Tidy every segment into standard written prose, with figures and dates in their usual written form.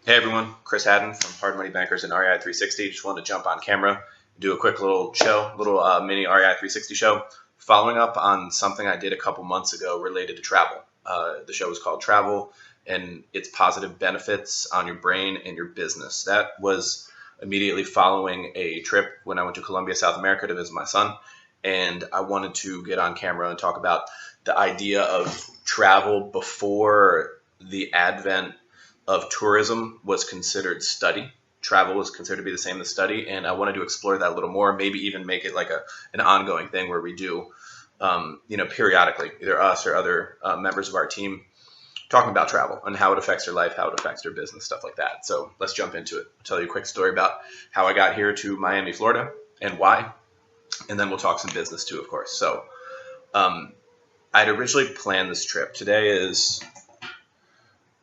Hey everyone, Chris Haddon from Hard Money Bankers and REI 360. Just wanted to jump on camera, do a quick little show, mini REI 360 show, following up on something I did a couple months ago related to travel. The show was called Travel and its positive benefits on your brain and your business. That was immediately following a trip when I went to Colombia, South America to visit my son. And I wanted to get on camera and talk about the idea of travel before the advent of tourism was considered study. Travel was considered to be the same as study, and I wanted to explore that a little more. Maybe even make it like an ongoing thing where we do, periodically, either us or other members of our team, talking about travel and how it affects their life, how it affects their business, stuff like that. So let's jump into it. I'll tell you a quick story about how I got here to Miami, Florida, and why, and then we'll talk some business too, of course. So I'd originally planned this trip. Today is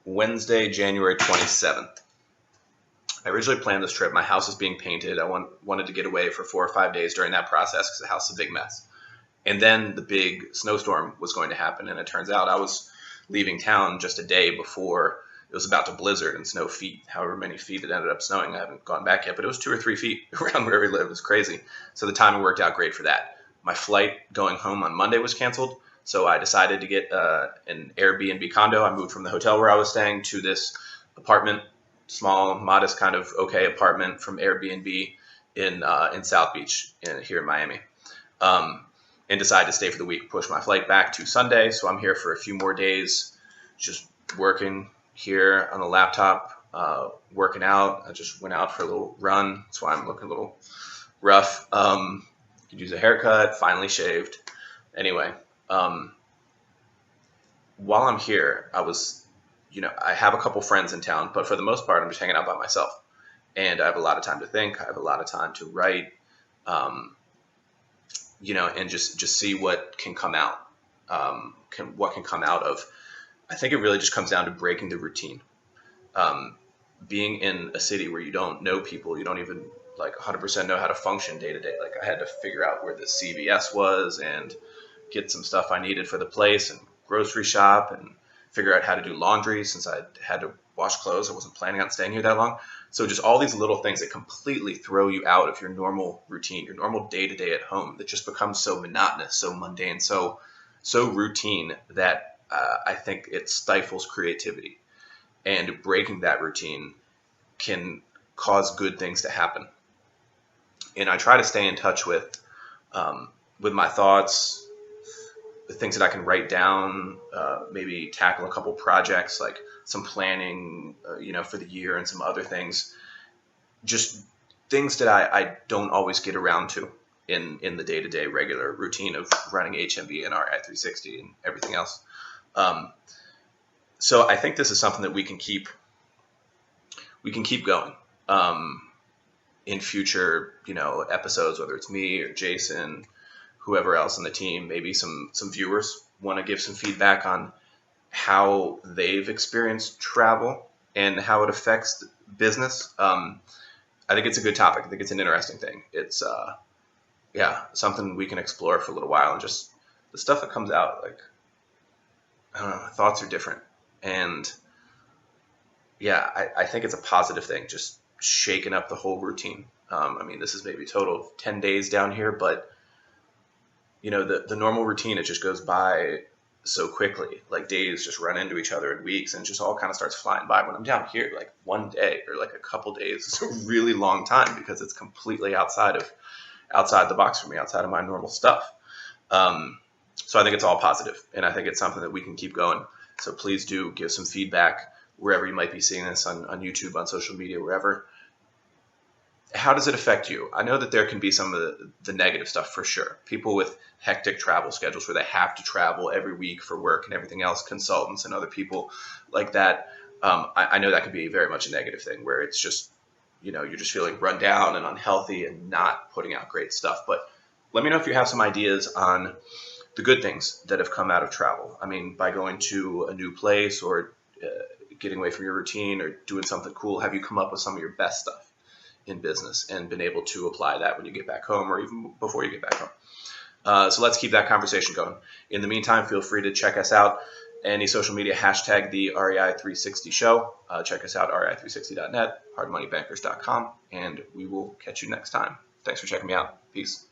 Wednesday, January 27th. I originally planned this trip. My house is being painted. I wanted to get away for 4 or 5 days during that process because the house is a big mess. And then the big snowstorm was going to happen. And it turns out I was leaving town just a day before it was about to blizzard and snow feet, however many feet it ended up snowing. I haven't gone back yet, but it was 2 or 3 feet around where we live. It was crazy. So the timing worked out great for that. My flight going home on Monday was canceled. So I decided to get an Airbnb condo. I moved from the hotel where I was staying to this apartment, small, modest kind of okay apartment from Airbnb in South Beach here in Miami, and decided to stay for the week. Push my flight back to Sunday, so I'm here for a few more days, just working here on the laptop, working out. I just went out for a little run. That's why I'm looking a little rough. Could use a haircut. Finally shaved. Anyway. While I'm here, I have a couple friends in town, but for the most part, I'm just hanging out by myself. And I have a lot of time to think. I have a lot of time to write, and just see what can come out. What can come out of. I think it really just comes down to breaking the routine. Being in a city where you don't know people, you don't even like 100% know how to function day to day. Like I had to figure out where the CVS was and get some stuff I needed for the place and grocery shop and figure out how to do laundry since I had to wash clothes. I wasn't planning on staying here that long. So just all these little things that completely throw you out of your normal routine, your normal day to day at home that just becomes so monotonous, so mundane, so routine that I think it stifles creativity. And breaking that routine can cause good things to happen. And I try to stay in touch with my thoughts, the things that I can write down, maybe tackle a couple projects, like some planning, for the year and some other things, just things that I don't always get around to in the day-to-day regular routine of running HMB and RI 360 and everything else. So I think this is something that we can keep going in future, episodes, whether it's me or Jason, whoever else on the team, maybe some viewers want to give some feedback on how they've experienced travel and how it affects business. I think it's a good topic. I think it's an interesting thing. It's something we can explore for a little while, and just the stuff that comes out, like, I don't know, thoughts are different. And I think it's a positive thing, just shaking up the whole routine. This is maybe a total of 10 days down here, but the normal routine, it just goes by so quickly. Like days just run into each other in weeks, and it just all kind of starts flying by. When I'm down here, like one day or like a couple days is a really long time because it's completely outside the box for me, outside of my normal stuff. So I think it's all positive, and I think it's something that we can keep going. So please do give some feedback wherever you might be seeing this, on YouTube, on social media, wherever. How does it affect you? I know that there can be some of the negative stuff for sure. People with hectic travel schedules where they have to travel every week for work and everything else, consultants and other people like that. I know that can be very much a negative thing where it's just, you're just feeling run down and unhealthy and not putting out great stuff. But let me know if you have some ideas on the good things that have come out of travel. By going to a new place or getting away from your routine or doing something cool, have you come up with some of your best stuff in business and been able to apply that when you get back home or even before you get back home? So let's keep that conversation going. In the meantime, feel free to check us out any social media, hashtag the REI360 show. Check us out, rei360.net, hardmoneybankers.com, and we will catch you next time. Thanks for checking me out. Peace.